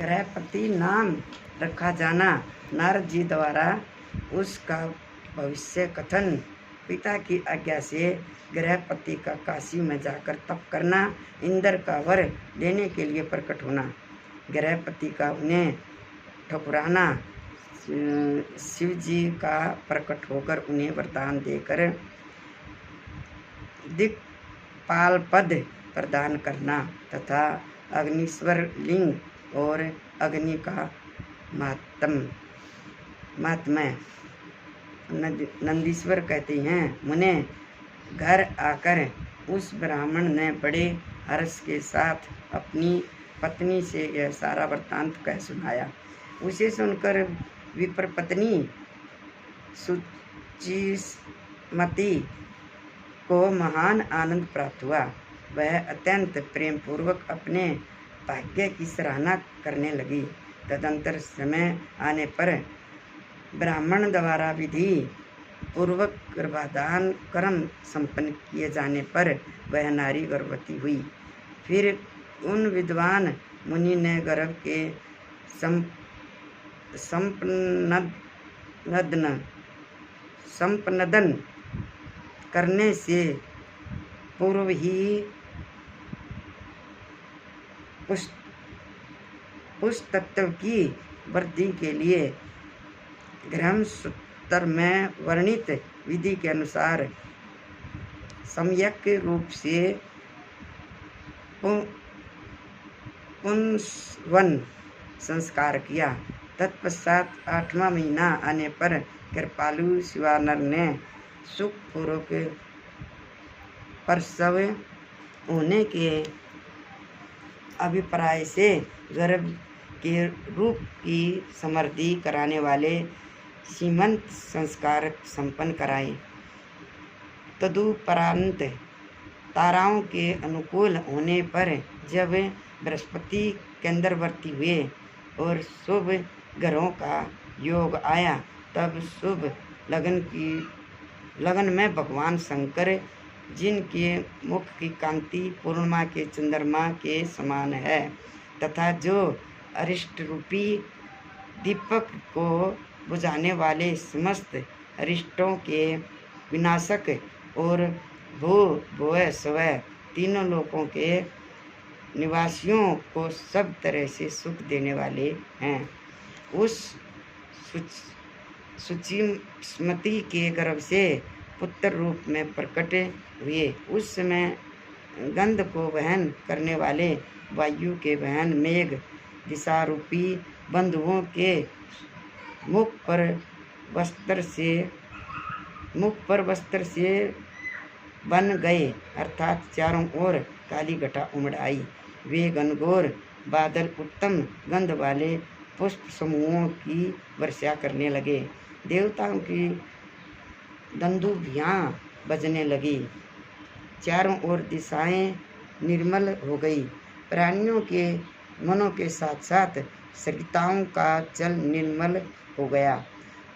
गृहपति नाम रखा जाना। नारद जी द्वारा उसका भविष्य कथन। पिता की आज्ञा से गृहपति का काशी में जाकर तप करना। इंद्र का वर लेने के लिए प्रकट होना। गृहपति का उन्हें ठकुराना। शिव जी का प्रकट होकर उन्हें वरदान देकर दिक्पाल पद प्रदान करना तथा अग्निश्वर लिंग और अग्नि का महात्म्य नंदीश्वर कहते हैं। मुने घर आकर उस ब्राह्मण ने बड़े हर्ष के साथ अपनी पत्नी से यह सारा वृत्तांत कह सुनाया। उसे सुनकर विप्र पत्नी सुचिस्मती को महान आनंद प्राप्त हुआ। वह अत्यंत प्रेम पूर्वक अपने भाग्य की सराहना करने लगी। तदंतर समय आने पर ब्राह्मण द्वारा विधि पूर्वक गर्भाधान कर्म संपन्न किए जाने पर वह नारी गर्भवती हुई। फिर उन विद्वान मुनि ने गर्भ के संपनदन करने से पूर्व ही पुष्टत्व की वृद्धि के लिए ब्रह्मसूत्र में वर्णित विधि के अनुसार सम्यक रूप से पुंसवन संस्कार किया। तत्पश्चात 8वां महीना आने पर कृपालु शिवानर ने सुखपूर्वक प्रसव होने के अभिप्राय से गर्भ के रूप की समृद्धि कराने वाले सीमंत संस्कार संपन्न कराए। तदुपरांत ताराओं के अनुकूल होने पर जब बृहस्पति केंद्रवर्ती हुए और शुभ ग्रहों का योग आया, तब शुभ लगन में भगवान शंकर, जिनके मुख की कांति पूर्णिमा के चंद्रमा के समान है तथा जो अरिष्ट रूपी दीपक को बुझाने वाले समस्त अरिष्टों के विनाशक और भुव स्व तीनों लोकों के निवासियों को सब तरह से सुख देने वाले हैं, उस सुचिस्मती के गर्भ से पुत्र रूप में प्रकट हुए। उस समय गंध को वहन करने वाले वायु के बहन मेघ दिशा रूपी बंधुओं के मुख पर वस्त्र से बन गए, अर्थात चारों ओर काली घटा उमड़ आई। वे घनघोर बादल उत्तम गंध वाले पुष्प समूहों की वर्षा करने लगे। देवताओं की दंदुभियां बजने लगी। चारों ओर दिशाएं निर्मल हो गई। प्राणियों के मनों के साथ साथ सरिताओं का जल निर्मल हो गया।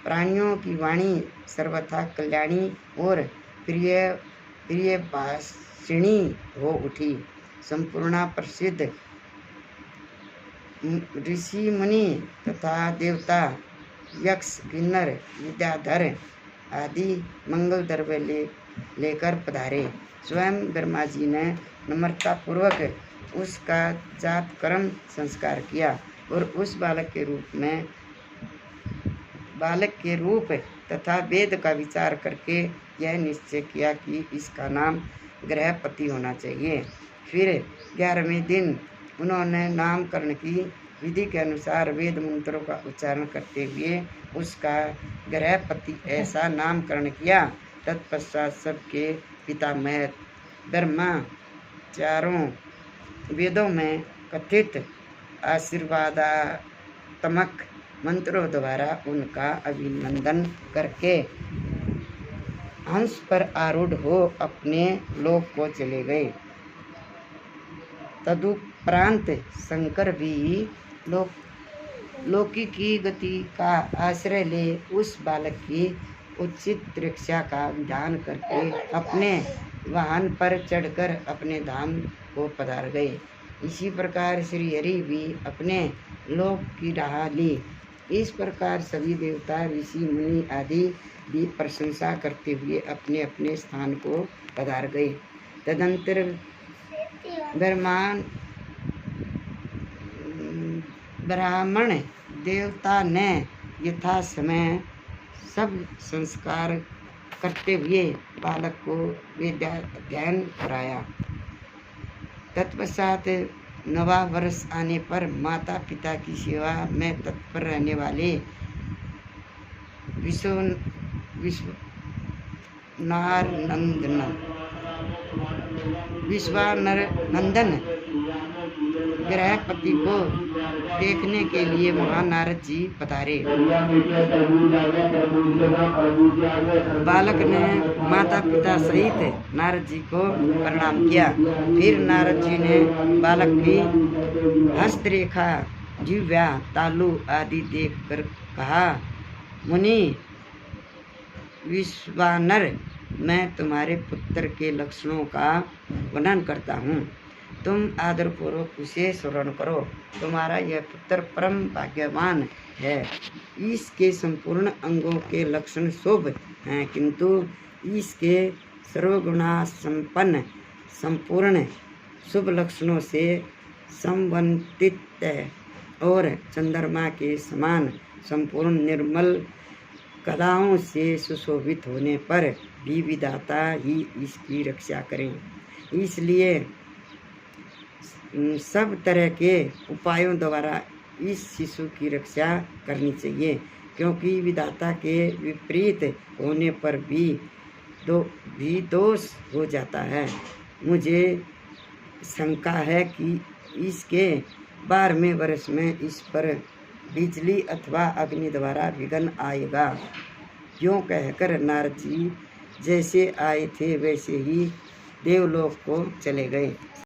प्राणियों की वाणी सर्वथा कल्याणी और प्रिय भाषिणी हो उठी। संपूर्णा प्रसिद्ध ऋषि मुनि तथा देवता, यक्ष, किन्नर, विद्याधर आदि मंगल द्रव्य लेकर पधारे। स्वयं ब्रह्मा जी ने नम्रता पूर्वक उसका जात कर्म संस्कार किया और उस बालक के रूप तथा वेद का विचार करके यह निश्चय किया कि इसका नाम गृहपति होना चाहिए। फिर 11वें दिन उन्होंने नामकरण की विधि के अनुसार वेद मंत्रों का उच्चारण करते हुए उसका गृहपति ऐसा नामकरण किया। तत्पश्चात सबके पितामह ब्रह्मा चारों वेदों में कथित आशीर्वादात्मक मंत्रों द्वारा उनका अभिनंदन करके हंस पर आरूढ़ हो अपने लोक को चले गए। तदुपरांत शंकर भी लौकी की गति का आश्रय ले उस बालक की उचित रक्षा का विधान करके अपने वाहन पर चढ़कर अपने धाम को पधार गए। इसी प्रकार श्री हरि भी अपने लोक की राह ली। इस प्रकार सभी देवता, ऋषि, मुनि आदि भी प्रशंसा करते हुए अपने अपने स्थान को पधार गए। तदंतर ब्राह्मण देवता ने यथा समय सब संस्कार करते हुए बालक को विद्याध्ययन कराया। तत्पश्चात 9वां वर्ष आने पर माता पिता की सेवा में तत्पर रहने वाले विश्वानंदन गृहपति को देखने के लिए वहाँ नारद जी पधारे। बालक ने माता पिता सहित नारद जी को प्रणाम किया। फिर नारद जी ने बालक की हस्तरेखा, जिह्वा, तालु आदि देखकर कहा, मुनि विश्वानर, मैं तुम्हारे पुत्र के लक्षणों का वर्णन करता हूँ। तुम आदरपूर्वक उसे स्मरण करो। तुम्हारा यह पुत्र परम भाग्यवान है। इसके संपूर्ण अंगों के लक्षण शुभ हैं, किंतु इसके सर्वगुणा संपन्न संपूर्ण शुभ लक्षणों से संवंतित है और चंद्रमा के समान संपूर्ण निर्मल कलाओं से सुशोभित होने पर भी विधाता ही इसकी रक्षा करें। इसलिए सब तरह के उपायों द्वारा इस शिशु की रक्षा करनी चाहिए, क्योंकि विधाता के विपरीत होने पर भी दोष हो जाता है। मुझे शंका है कि इसके 12वें वर्ष में इस पर बिजली अथवा अग्नि द्वारा विघ्न आएगा। यूँ कहकर नारद जी जैसे आए थे वैसे ही देवलोक को चले गए।